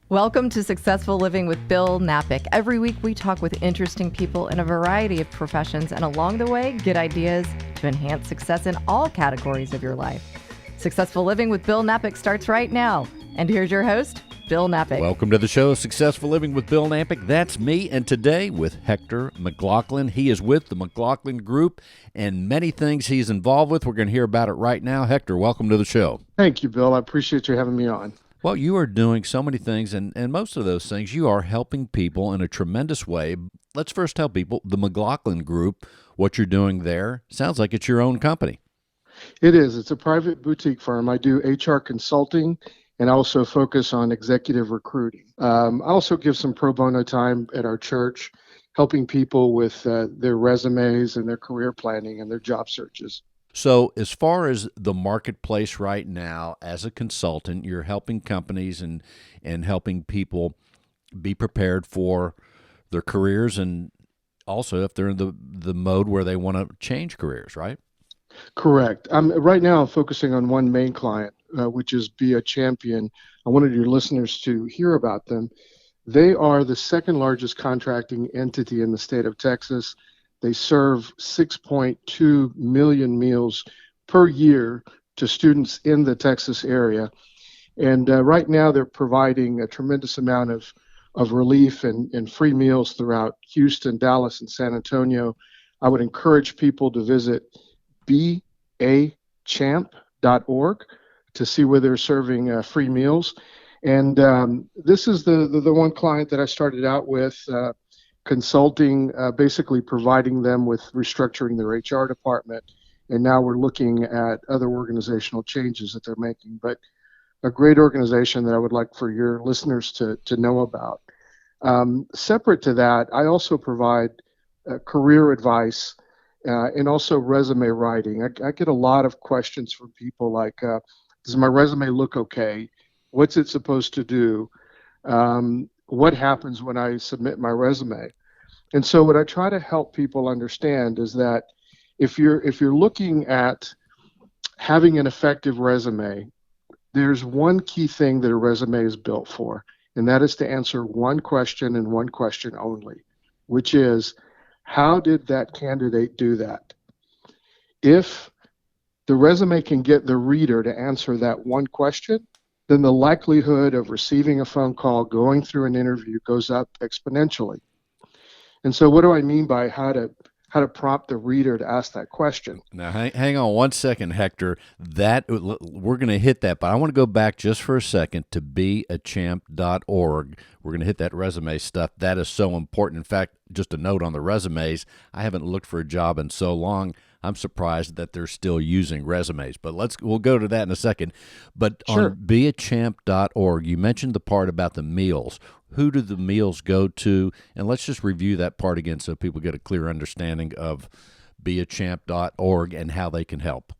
Welcome to Successful Living with Bill Knapik. Every week we talk with interesting people in a variety of professions, and along the way, get ideas to enhance success in all categories of your life. Successful Living with Bill Knapik starts right now. And here's your host, Bill Knapik. Welcome to the show, Successful Living with Bill Knapik. That's me, and today with Hector McCloughlin. He is with the McCloughlin Group and many things he's involved with. We're going to hear about it right now. Hector, welcome to the show. Thank you, Bill. I appreciate you having me on. Well, you are doing so many things, and most of those things, you are helping people in a tremendous way. Let's first tell people, the McCloughlin Group, what you're doing there. Sounds like it's your own company. It is. It's a private boutique firm. I do HR consulting and also focus on executive recruiting. I also give some pro bono time at our church, helping people with their resumes and their career planning and their job searches. So as far as the marketplace right now, as a consultant, you're helping companies and helping people be prepared for their careers, and also if they're in the mode where they want to change careers, right? Correct. Right now I'm focusing on one main client, which is Be a Champion. I wanted your listeners to hear about them. They are the second largest contracting entity in the state of Texas. They serve 6.2 million meals per year to students in the Texas area. And right now they're providing a tremendous amount of relief and free meals throughout Houston, Dallas, and San Antonio. I would encourage people to visit beachamp.org to see where they're serving free meals. And this is the one client that I started out with, consulting, basically providing them with restructuring their HR department. And now we're looking at other organizational changes that they're making. But a great organization that I would like for your listeners to know about. Separate to that, I also provide career advice and also resume writing. I get a lot of questions from people like, does my resume look okay? What's it supposed to do? What happens when I submit my resume? And so what I try to help people understand is that if you're looking at having an effective resume, there's one key thing that a resume is built for, and that is to answer one question and one question only, which is, how did that candidate do that? If the resume can get the reader to answer that one question, then the likelihood of receiving a phone call, going through an interview goes up exponentially. And so what do I mean by how to prompt the reader to ask that question? Now, hang on one second, Hector. We're going to hit that, but I want to go back just for a second to beachamp.org. We're going to hit that resume stuff. That is so important. In fact, just a note on the resumes, I haven't looked for a job in so long. I'm surprised that they're still using resumes, but we'll go to that in a second. But Sure. On beachamp.org, you mentioned the part about the meals. Who do the meals go to? And let's just review that part again so people get a clear understanding of beachamp.org and how they can help.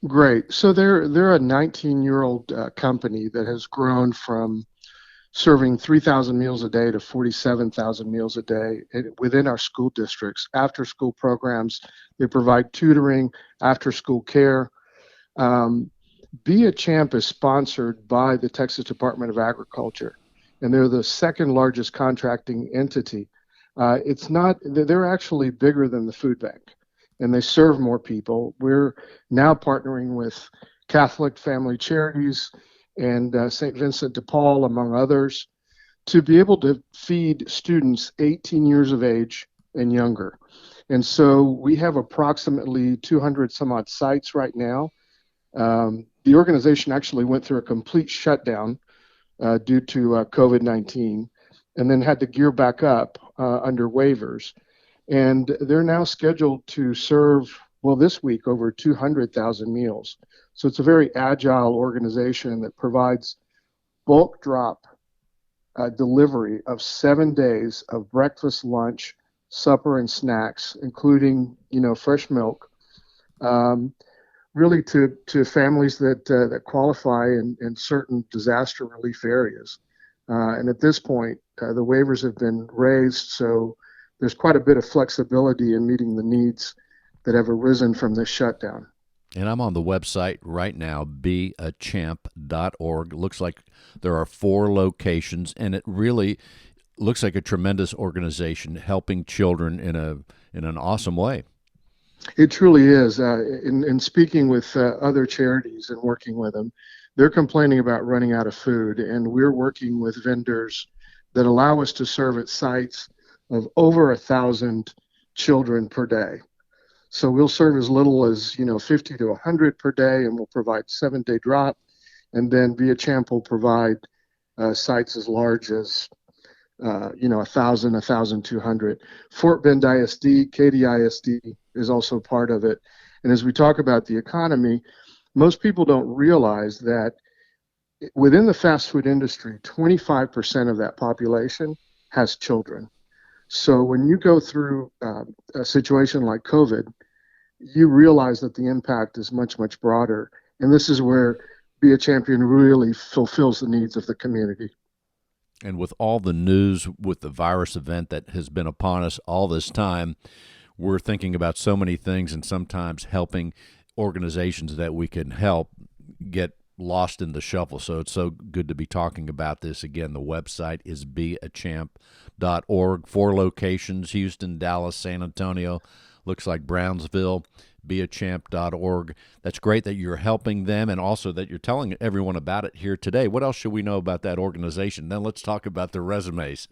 Great. So they're a 19-year-old company that has grown from serving 3,000 meals a day to 47,000 meals a day within our school districts. After school programs, they provide tutoring, after school care. Be a Champ is sponsored by the Texas Department of Agriculture, and they're the second largest contracting entity. They're actually bigger than the food bank, and they serve more people. We're now partnering with Catholic Family Charities and St. Vincent de Paul, among others, to be able to feed students 18 years of age and younger. And so we have approximately 200 some odd sites right now. The organization actually went through a complete shutdown due to COVID-19, and then had to gear back up under waivers. And they're now scheduled to serve, this week, over 200,000 meals. So it's a very agile organization that provides bulk drop delivery of 7 days of breakfast, lunch, supper, and snacks, including, fresh milk, really to families that qualify in certain disaster relief areas. And at this point, the waivers have been raised, so there's quite a bit of flexibility in meeting the needs that have arisen from this shutdown. And I'm on the website right now, beachamp.org. Looks like there are 4 locations, and it really looks like a tremendous organization helping children in an awesome way. It truly is. In speaking with other charities and working with them, they're complaining about running out of food, and we're working with vendors that allow us to serve at sites of over 1,000 children per day. So we'll serve as little as 50 to 100 per day, and we'll provide 7-day drop. And then Via Champ will provide sites as large as 1,000, 1,200. Fort Bend ISD, Katy ISD is also part of it. And as we talk about the economy, most people don't realize that within the fast food industry, 25% of that population has children. So when you go through a situation like COVID, you realize that the impact is much, much broader. And this is where Be a Champion really fulfills the needs of the community. And with all the news with the virus event that has been upon us all this time, we're thinking about so many things and sometimes helping organizations that we can help get lost in the shuffle. So it's so good to be talking about this again. The website is beachamp.org. 4 locations: Houston, Dallas, San Antonio, looks like Brownsville. Beachamp.org. That's great that you're helping them and also that you're telling everyone about it here today. What else should we know about that organization? Then let's talk about the resumes.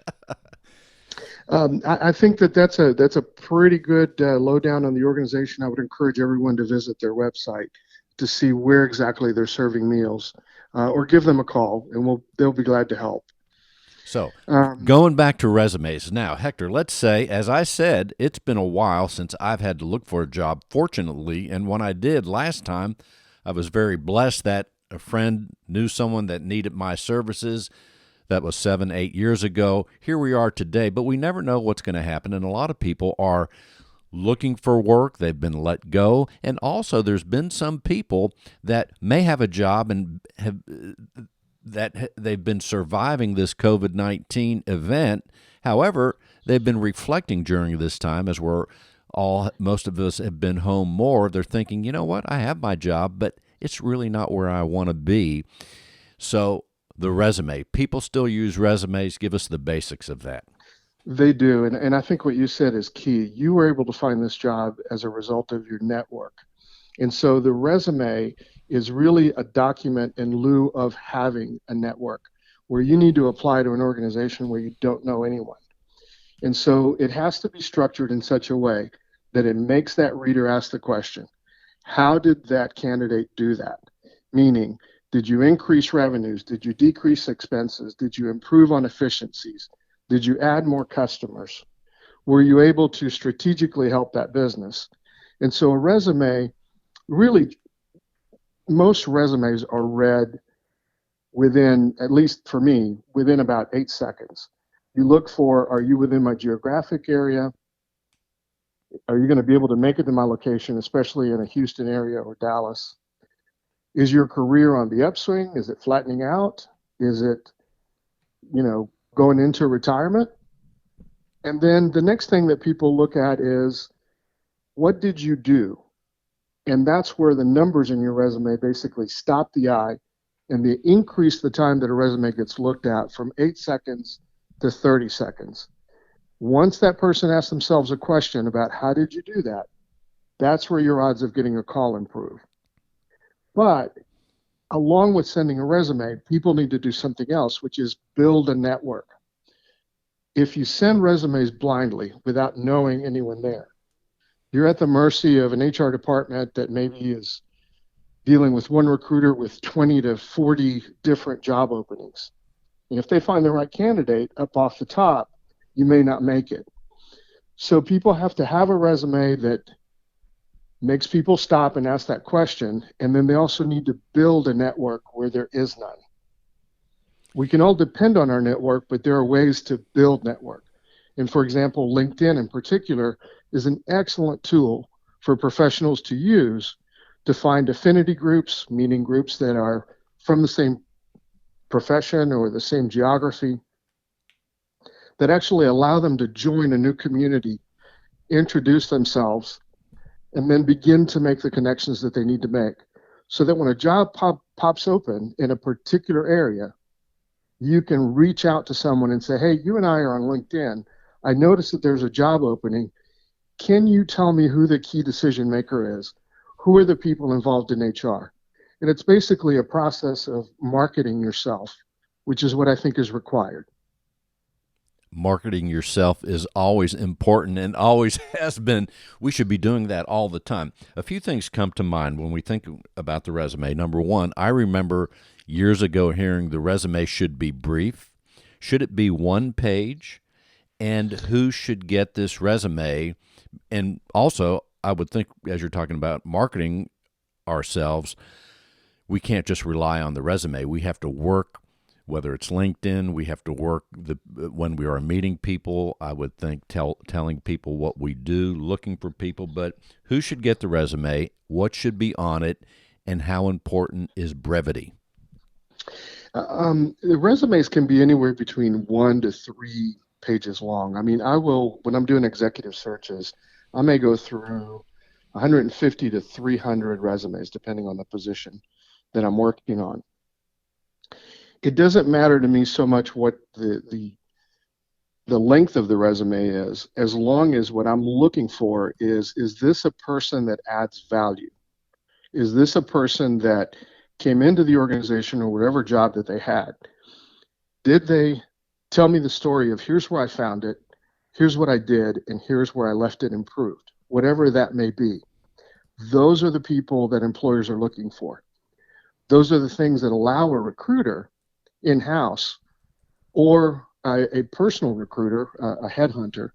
I think that's a pretty good lowdown on the organization. I would encourage everyone to visit their website to see where exactly they're serving meals, or give them a call, and they'll be glad to help. So, going back to resumes now, Hector, let's say, as I said, it's been a while since I've had to look for a job, fortunately, and when I did last time, I was very blessed that a friend knew someone that needed my services. That was 7, 8 years ago. Here we are today, but we never know what's going to happen, and a lot of people are looking for work. They've been let go, and also there's been some people that may have a job and they've been surviving this COVID-19 event. However, they've been reflecting during this time as most of us have been home more. They're thinking, you know what, I have my job, but it's really not where I want to be. So the resume, people still use resumes. Give us the basics of that. They do, and I think what you said is key. You were able to find this job as a result of your network. And so the resume is really a document in lieu of having a network where you need to apply to an organization where you don't know anyone. And so it has to be structured in such a way that it makes that reader ask the question, how did that candidate do that? Meaning, did you increase revenues? Did you decrease expenses? Did you improve on efficiencies? Did you add more customers? Were you able to strategically help that business? And so a resume, really, most resumes are read within, at least for me, within about 8 seconds. You look for, are you within my geographic area? Are you going to be able to make it to my location, especially in a Houston area or Dallas? Is your career on the upswing? Is it flattening out? Is it, going into retirement? And then the next thing that people look at is, what did you do? And that's where the numbers in your resume basically stop the eye and they increase the time that a resume gets looked at from 8 seconds to 30 seconds. Once that person asks themselves a question about how did you do that, that's where your odds of getting a call improve. But along with sending a resume, people need to do something else, which is build a network. If you send resumes blindly without knowing anyone there, you're at the mercy of an HR department that maybe is dealing with one recruiter with 20 to 40 different job openings. And if they find the right candidate up off the top, you may not make it. So people have to have a resume that makes people stop and ask that question. And then they also need to build a network where there is none. We can all depend on our network, but there are ways to build network. And for example, LinkedIn in particular is an excellent tool for professionals to use to find affinity groups, meaning groups that are from the same profession or the same geography, that actually allow them to join a new community, introduce themselves, and then begin to make the connections that they need to make, so that when a job pops open in a particular area, you can reach out to someone and say, hey, you and I are on LinkedIn. I noticed that there's a job opening. Can you tell me who the key decision maker is? Who are the people involved in HR? And it's basically a process of marketing yourself, which is what I think is required. Marketing yourself is always important and always has been. We should be doing that all the time. A few things come to mind when we think about the resume. Number one, I remember years ago hearing the resume should be brief. Should it be one page? And who should get this resume? And also, I would think, as you're talking about marketing ourselves, we can't just rely on the resume. We have to work, whether it's LinkedIn, we have to work when we are meeting people, I would think telling people what we do, looking for people. But who should get the resume? What should be on it? And how important is brevity? The resumes can be anywhere between 1 to 3 pages long. I mean, when I'm doing executive searches, I may go through 150 to 300 resumes, depending on the position that I'm working on. It doesn't matter to me so much what the length of the resume is, as long as what I'm looking for is this a person that adds value? Is this a person that came into the organization or whatever job that they had? Did they tell me the story of here's where I found it, here's what I did, and here's where I left it improved, whatever that may be? Those are the people that employers are looking for. Those are the things that allow a recruiter in-house or a personal recruiter, a headhunter,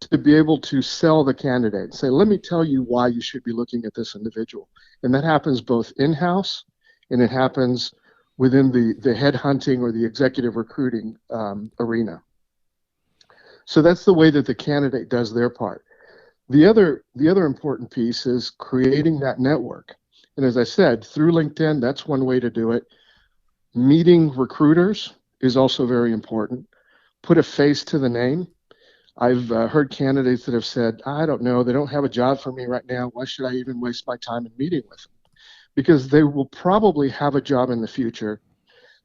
to be able to sell the candidate and say, let me tell you why you should be looking at this individual. And that happens both in-house and it happens within the headhunting or the executive recruiting arena. So that's the way that the candidate does their part. The other important piece is creating that network. And as I said, through LinkedIn, that's one way to do it. Meeting recruiters is also very important. Put a face to the name. I've heard candidates that have said, I don't know, they don't have a job for me right now. Why should I even waste my time in meeting with them? Because they will probably have a job in the future.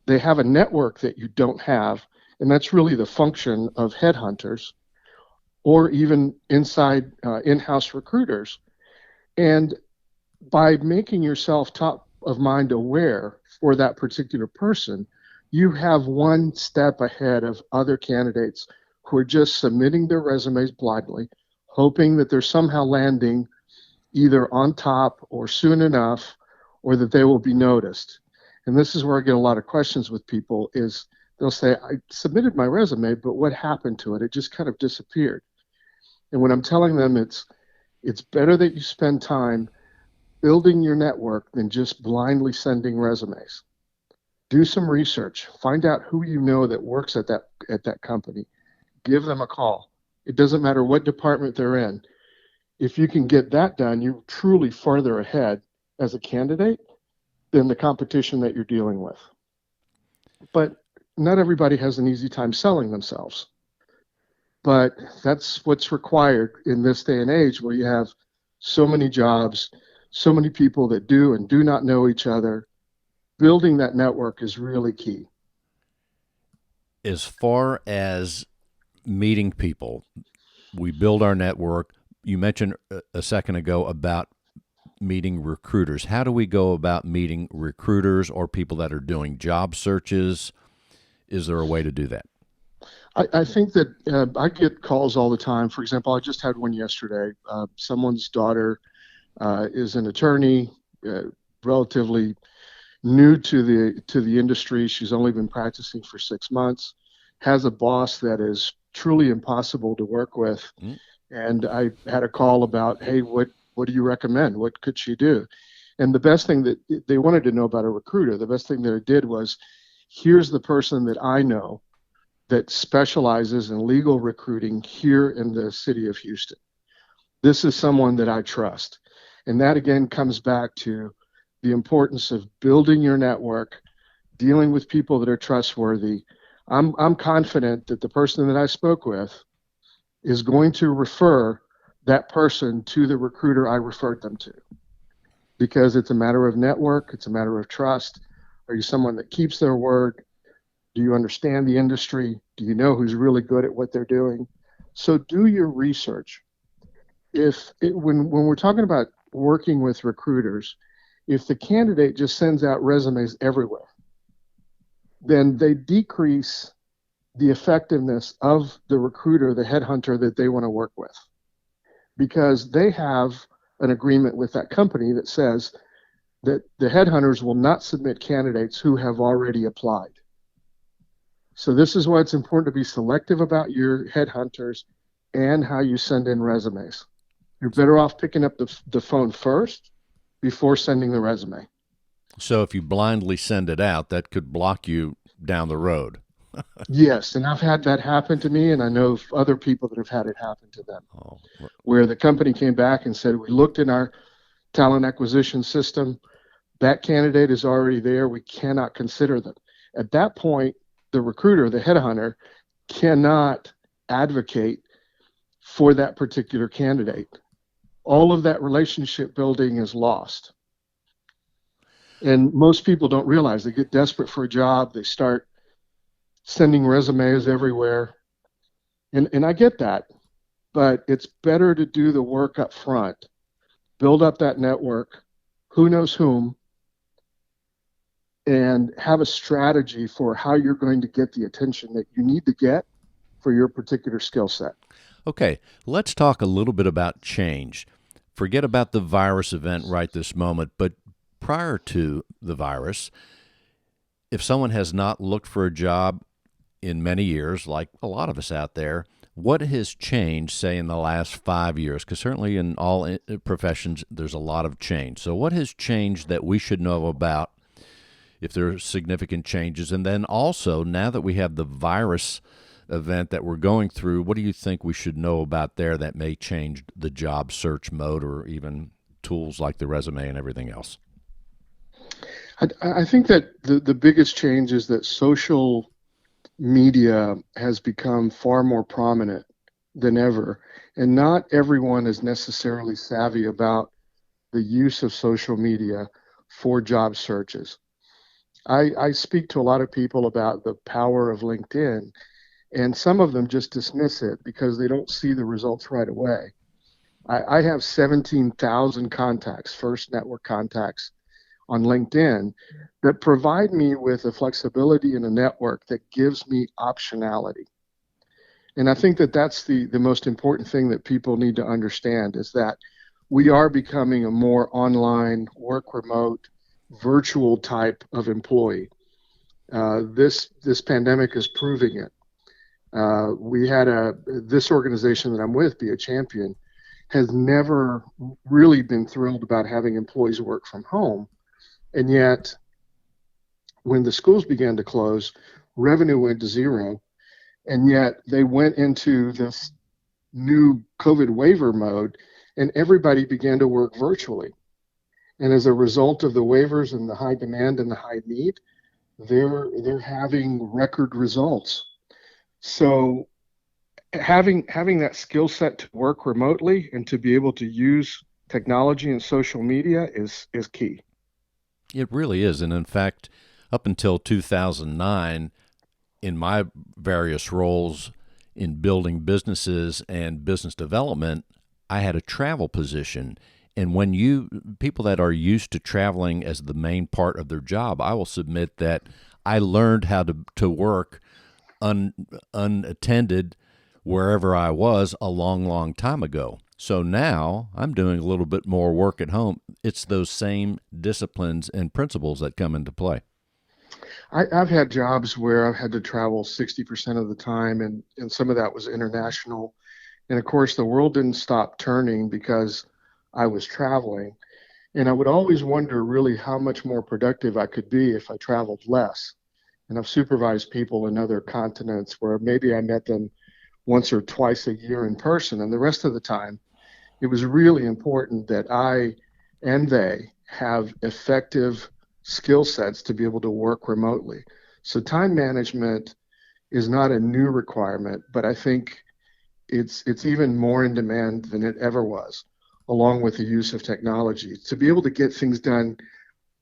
They have a network that you don't have, and that's really the function of headhunters or even inside in-house recruiters. And by making yourself top of mind aware for that particular person, you have one step ahead of other candidates who are just submitting their resumes blindly, hoping that they're somehow landing either on top or soon enough, or that they will be noticed. And this is where I get a lot of questions with people is they'll say, I submitted my resume, but what happened to it? It just kind of disappeared. And when I'm telling them it's better that you spend time building your network than just blindly sending resumes. Do some research. Find out who you know that works at that company. Give them a call. It doesn't matter what department they're in. If you can get that done, you're truly farther ahead as a candidate than the competition that you're dealing with. But not everybody has an easy time selling themselves. But that's what's required in this day and age where you have so many jobs, so many people that do and do not know each other. Building that network is really key. As far as meeting people, we build our network. You mentioned a second ago about meeting recruiters. How do we go about meeting recruiters or people that are doing job searches? Is there a way to do that? I think that I get calls all the time. For example, I just had one yesterday. Someone's daughter is an attorney, relatively new to the industry. She's only been practicing for 6 months, has a boss that is truly impossible to work with. And I had a call about, hey, what do you recommend? What could she do? And the best thing that they wanted to know about a recruiter, the best thing that I did was, here's the person that I know that specializes in legal recruiting here in the city of Houston. This is someone that I trust. And that again comes back to the importance of building your network, dealing with people that are trustworthy. I'm confident that the person that I spoke with is going to refer that person to the recruiter I referred them to, because it's a matter of network, it's a matter of trust. Are you someone that keeps their word? Do you understand the industry? Do you know who's really good at what they're doing? So do your research. When we're talking about working with recruiters, if the candidate just sends out resumes everywhere, then they decrease the effectiveness of the recruiter, the headhunter that they want to work with, because they have an agreement with that company that says that the headhunters will not submit candidates who have already applied. So this is why it's important to be selective about your headhunters and how you send in resumes. You're better off picking up the phone first before sending the resume. So if you blindly send it out, that could block you down the road. Yes, and I've had that happen to me, and I know of other people that have had it happen to them, Oh, where the company came back and said, we looked in our talent acquisition system, that candidate is already there, we cannot consider them. At that point, the recruiter, the headhunter, cannot advocate for that particular candidate. All of that relationship building is lost. And most people don't realize. They get desperate for a job, they start sending resumes everywhere. And I get that, but it's better to do the work up front, build up that network, who knows whom, and have a strategy for how you're going to get the attention that you need to get for your particular skill set. Okay, let's talk a little bit about change. Forget about the virus event right this moment, but prior to the virus, if someone has not looked for a job in many years, like a lot of us out there, what has changed, say, in the last 5 years? Because certainly in all professions, there's a lot of change. So what has changed that we should know about, if there are significant changes? And then also, now that we have the virus event that we're going through, what do you think we should know about there that may change the job search mode, or even tools like the resume and everything else? I think that the biggest change is that social media has become far more prominent than ever, and not everyone is necessarily savvy about the use of social media for job searches. I speak to a lot of people about the power of LinkedIn, and some of them just dismiss it because they don't see the results right away. I have 17,000 contacts, first network contacts on LinkedIn, that provide me with a flexibility in a network that gives me optionality. And I think that that's the most important thing that people need to understand, is that we are becoming a more online, work remote, virtual type of employee. This pandemic is proving it. We had this organization that I'm with, Be a Champion, has never really been thrilled about having employees work from home. And yet, when the schools began to close, revenue went to zero. And yet they went into this new COVID waiver mode, and everybody began to work virtually. And as a result of the waivers and the high demand and the high need, they're having record results. So having that skill set to work remotely and to be able to use technology and social media is key. It really is. And in fact, up until 2009, in my various roles in building businesses and business development, I had a travel position. And when people that are used to traveling as the main part of their job, I will submit that I learned how to work unattended wherever I was a long, long time ago. So now I'm doing a little bit more work at home. It's those same disciplines and principles that come into play. I've had jobs where I've had to travel 60% of the time, and some of that was international. And of course, the world didn't stop turning because I was traveling. And I would always wonder really how much more productive I could be if I traveled less. And I've supervised people in other continents where maybe I met them once or twice a year in person, and the rest of the time, it was really important that I and they have effective skill sets to be able to work remotely. So time management is not a new requirement, but I think it's even more in demand than it ever was, along with the use of technology to be able to get things done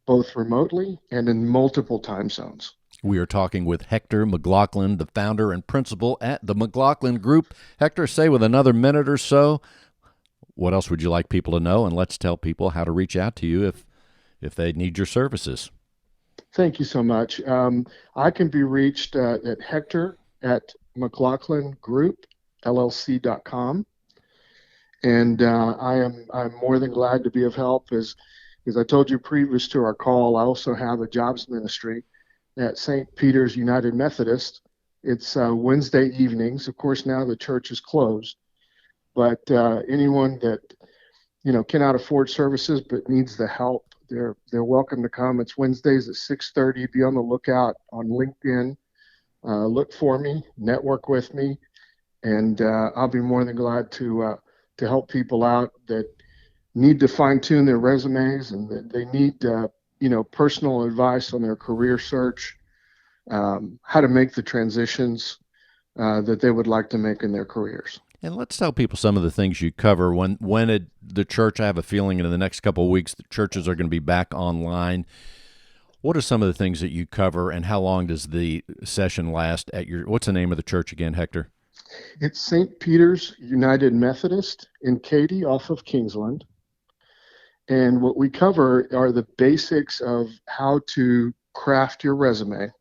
both remotely and in multiple time zones. We are talking with Hector McCloughlin, the founder and principal at the McCloughlin Group. Hector, say with another minute or so, what else would you like people to know? And let's tell people how to reach out to you if they need your services. Thank you so much. I can be reached at Hector at McCloughlin Group, LLC.com. And I'm more than glad to be of help. As I told you previous to our call, I also have a jobs ministry at St. Peter's United Methodist. It's Wednesday evenings. Of course, now the church is closed, but anyone that cannot afford services but needs the help, they're welcome to come. It's Wednesdays at 6:30. Be on the lookout on LinkedIn. Look for me, network with me, and I'll be more than glad to help people out that need to fine-tune their resumes and that they need personal advice on their career search, how to make the transitions that they would like to make in their careers. And let's tell people some of the things you cover. The church, I have a feeling in the next couple of weeks, the churches are going to be back online. What are some of the things that you cover, and how long does the session last at what's the name of the church again, Hector? It's St. Peter's United Methodist in Katy off of Kingsland. And what we cover are the basics of how to craft your resume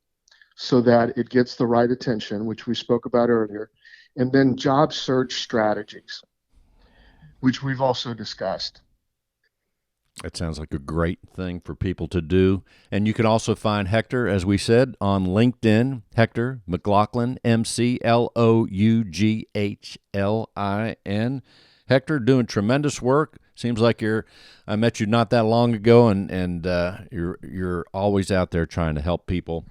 so that it gets the right attention, which we spoke about earlier, and then job search strategies, which we've also discussed. That sounds like a great thing for people to do. And you can also find Hector, as we said, on LinkedIn, Hector McCloughlin, McCloughlin. Hector, doing tremendous work. Seems like I met you not that long ago, and you're always out there trying to help people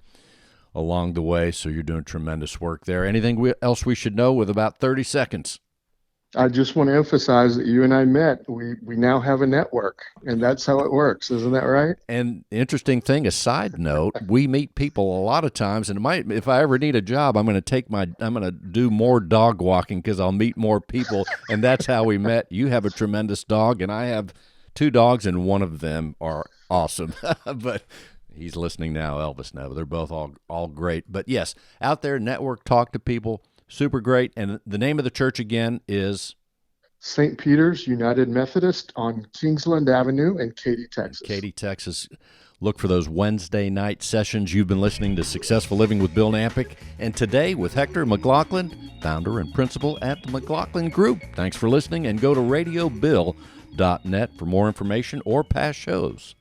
along the way, so you're doing tremendous work there. Anything else we should know with about 30 seconds? I just want to emphasize that you and I met. We now have a network, and that's how it works. Isn't that right? And interesting thing, a side note, we meet people a lot of times, and if I ever need a job, I'm going to do more dog walking because I'll meet more people, and that's how we met. You have a tremendous dog, and I have 2 dogs, and one of them are awesome. But he's listening now, Elvis now. They're both all great. But yes, out there, network, talk to people. Super great. And the name of the church again is? St. Peter's United Methodist on Kingsland Avenue in Katy, Texas. Katy, Texas. Look for those Wednesday night sessions. You've been listening to Successful Living with Bill Knapik, and today with Hector McCloughlin, founder and principal at the McCloughlin Group. Thanks for listening, and go to radiobill.net for more information or past shows.